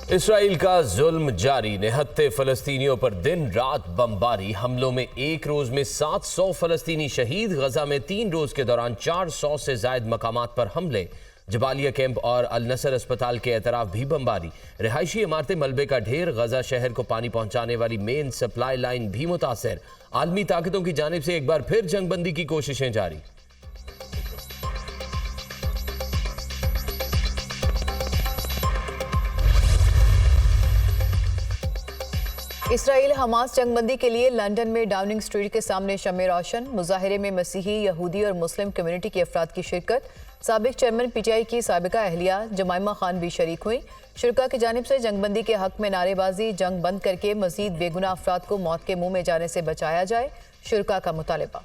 Israel का जुल्म जारी, निहत्थे फलस्तीनियों पर दिन रात बमबारी हमलों में एक रोज में 700 फलस्तीनी शहीद। गजा में 3 रोज के दौरान 400 से जायद मकामात पर हमले। जबालिया कैंप और अल नसर अस्पताल के एतराफ भी बमबारी। रिहायशी इमारतें मलबे का ढेर। गजा शहर को पानी पहुंचाने वाली मेन सप्लाई लाइन भी मुतासर। आलमी ताकतों की जानिब से एक बार फिर जंगबंदी की कोशिशें जारी। इसराइल हमास जंगबंदी के लिए लंदन में डाउनिंग स्ट्रीट के सामने शम्मे रोशन। मुजाहिरे में मसीही, यहूदी और मुस्लिम कम्युनिटी के अफराद की शिरकत। साबिक चेयरमैन पीटीआई की साबिका अहलिया जमाइमा खान भी शरीक हुई। शुरका की जानिब से जंगबंदी के हक में नारेबाजी। जंग बंद करके मजीद बेगुनाह अफराद को मौत के मुंह में जाने से बचाया जाए, शुरका का मुतालिबा।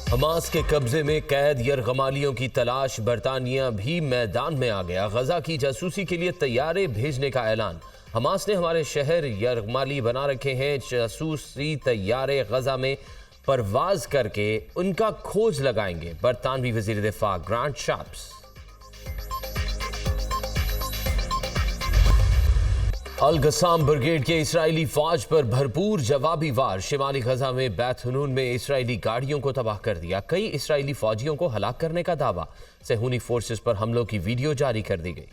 हमास के कब्जे में कैद यरगमालियों की तलाश। बरतानिया भी मैदान में आ गया। गजा की जासूसी के लिए तैयारे भेजने का ऐलान। हमास ने हमारे शहर यरगमाली बना रखे हैं। जासूसी तैयारे गजा में परवाज करके उनका खोज लगाएंगे। बरतानवी वजीर दिफा ग्रांट शाप्स। अल गसाम ब्रिगेड के इसराइली फौज पर भरपूर जवाबी वार। शिमाली गजा में बैत हनून में इसराइली गाड़ियों को तबाह कर दिया। कई इसराइली फौजियों को हलाक करने का दावा। सेहूनी फोर्सेस पर हमलों की वीडियो जारी कर दी गई।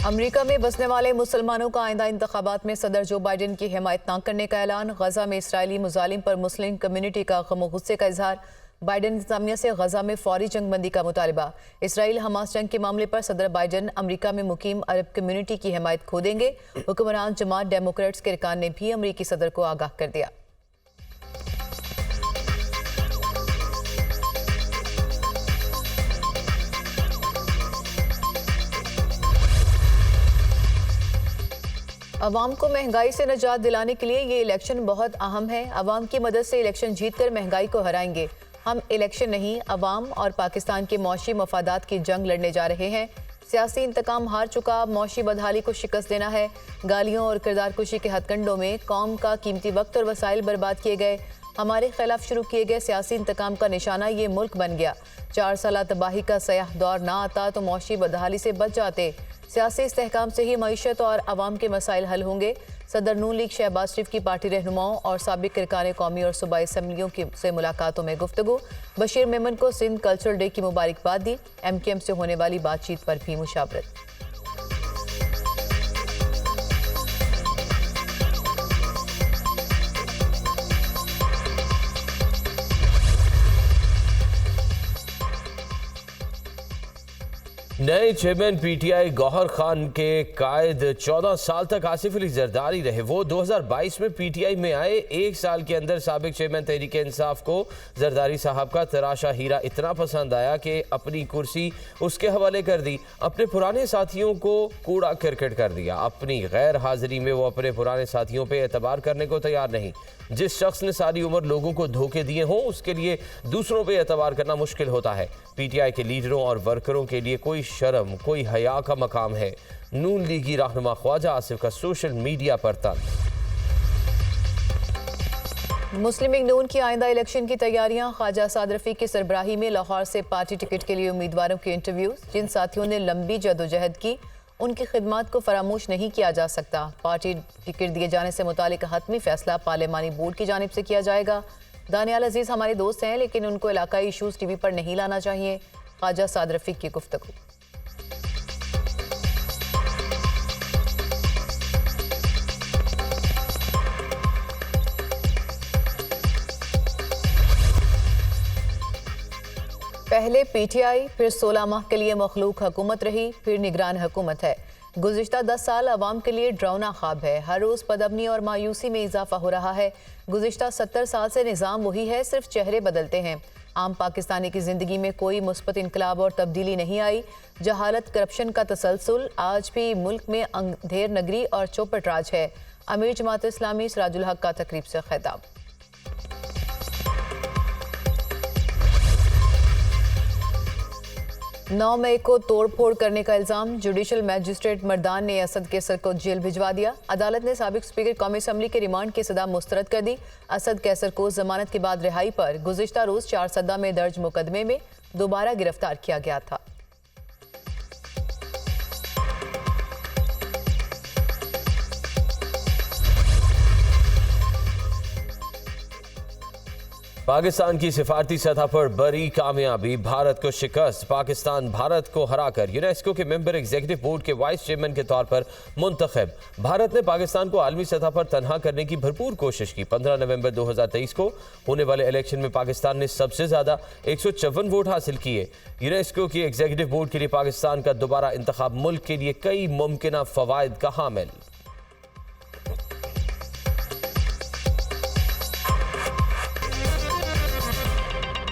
अमेरिका में बसने वाले मुसलमानों का आइंदा इंतखाबात में सदर जो बाइडेन की हिमायत न करने का ऐलान। गजा में इसराइली मुजालिम पर मुस्लिम कम्युनिटी का गम गुस्से का इजहार। बाइडेन इंतजामिया से गजा में फौरी जंगबंदी का मुतालिबा। इसराइल हमास जंग के मामले पर सदर बाइडेन अमेरिका में मुकीम अरब कम्युनिटी की हिमायत खो देंगे। हुक्मरान जमात डेमोक्रेट्स के अरकान ने भी अमेरिकी सदर को आगाह कर दिया। अवाम को महंगाई से निजात दिलाने के लिए ये इलेक्शन बहुत अहम है। अवाम की मदद से इलेक्शन जीतकर महंगाई को हराएंगे। हम इलेक्शन नहीं, अवाम और पाकिस्तान के मौशी मफादात की जंग लड़ने जा रहे हैं। सियासी इंतकाम हार चुका, मौशी बदहाली को शिकस्त देना है। गालियों और किरदार कुशी के हथकंडों में कौम का कीमती वक्त और वसाइल बर्बाद किए गए। हमारे खिलाफ शुरू किए गए सियासी इंतकाम का निशाना ये मुल्क बन गया। 4 साल तबाही का सयाह दौर ना आता तो मौशी बदहाली से बच जाते। सियासी इस्तेहकाम से ही मईशत और अवाम के मसाइल हल होंगे। सदर नून लीग शहबाज शरीफ की पार्टी रहनुमाओं और साबिक अरकान कौमी और सूबाई असम्बलियों से मुलाकातों में गुफ्तगू। बशीर मेमन को सिंध कल्चरल डे की मुबारकबाद दी। MKM से होने वाली बातचीत पर भी मुशावरत। नए चेयरमैन पीटीआई गौहर खान के कायद 14 साल तक आसिफ अली जरदारी रहे। वो 2022 में पीटीआई में आए। 1 साल के अंदर साबिक चेयरमैन तहरीक इंसाफ को जरदारी साहब का तराशा हीरा इतना पसंद आया कि अपनी कुर्सी उसके हवाले कर दी। अपने पुराने साथियों को कूड़ा करकट कर दिया। अपनी गैर हाजिरी में वो अपने पुराने साथियों पर एतबार करने को तैयार नहीं। जिस शख्स ने सारी उम्र लोगों को धोखे दिए हों उसके लिए दूसरों पे एतबार करना मुश्किल होता है। पीटीआई के लीडरों और वर्करों के लिए कोई शर्म, कोई हया का मकाम है। नून लीगी रहनुमा ख्वाजा आसिफ का सोशल मीडिया पर तंज। मुस्लिम लीग नून की आइंदा इलेक्शन की तैयारियां। ख्वाजा साद रफी की सरबराही में लाहौर से पार्टी टिकट के लिए उम्मीदवारों के इंटरव्यूज। जिन साथियों ने लंबी जदोजहद की उनकी खिदमत को फरामोश नहीं किया जा सकता। पार्टी टिकट दिए जाने से मुतालिक हतमी फैसला पार्लिमानी बोर्ड की जानिब से किया जाएगा। दानियाल अजीज हमारे दोस्त हैं लेकिन उनको इलाकाई इशूज़ टीवी पर नहीं लाना चाहिए। ख्वाजा साद रफी की गुफ्तगू। पहले पीटीआई, फिर 16 माह के लिए मखलूक हुकूमत रही, फिर निगरान हुकूमत है। गुज़िश्ता 10 साल अवाम के लिए डरावना ख्वाब है। हर रोज़ पदमनी और मायूसी में इजाफा हो रहा है। गुज़िश्ता 70 साल से निज़ाम वही है, सिर्फ चेहरे बदलते हैं। आम पाकिस्तानी की ज़िंदगी में कोई मुस्बत इनकलाब और तब्दीली नहीं आई। जहालत, करप्शन का तसलसल आज भी मुल्क में अंधेर नगरी और चौपट राज है। अमीर जमात इस्लामी सिराजुल हक का तकरीब से खिताब। 9 मई को तोड़फोड़ करने का इल्जाम, जुडिशल मैजिस्ट्रेट मर्दान ने असद कैसर को जेल भिजवा दिया। अदालत ने साबिक स्पीकर कौमी असम्बली के रिमांड की सजा मुस्तरद कर दी। असद कैसर को जमानत के बाद रिहाई पर गुज़िश्ता रोज 4 सद्दा में दर्ज मुकदमे में दोबारा गिरफ्तार किया गया था। पाकिस्तान की सिफारती सतह पर बड़ी कामयाबी, भारत को शिकस्त। पाकिस्तान भारत को हराकर यूनेस्को के मेंबर एग्जीक्यूटिव बोर्ड के वाइस चेयरमैन के तौर पर मुंतखब। भारत ने पाकिस्तान को आलमी सतह पर तनहा करने की भरपूर कोशिश की। 15 नवंबर 2023 को होने वाले इलेक्शन में पाकिस्तान ने सबसे ज्यादा 154 वोट हासिल किए। यूनेस्को की एग्जीक्यूटिव बोर्ड के लिए पाकिस्तान का दोबारा इंतखाब मुल्क के लिए कई मुमकिन फवायद का हामिल।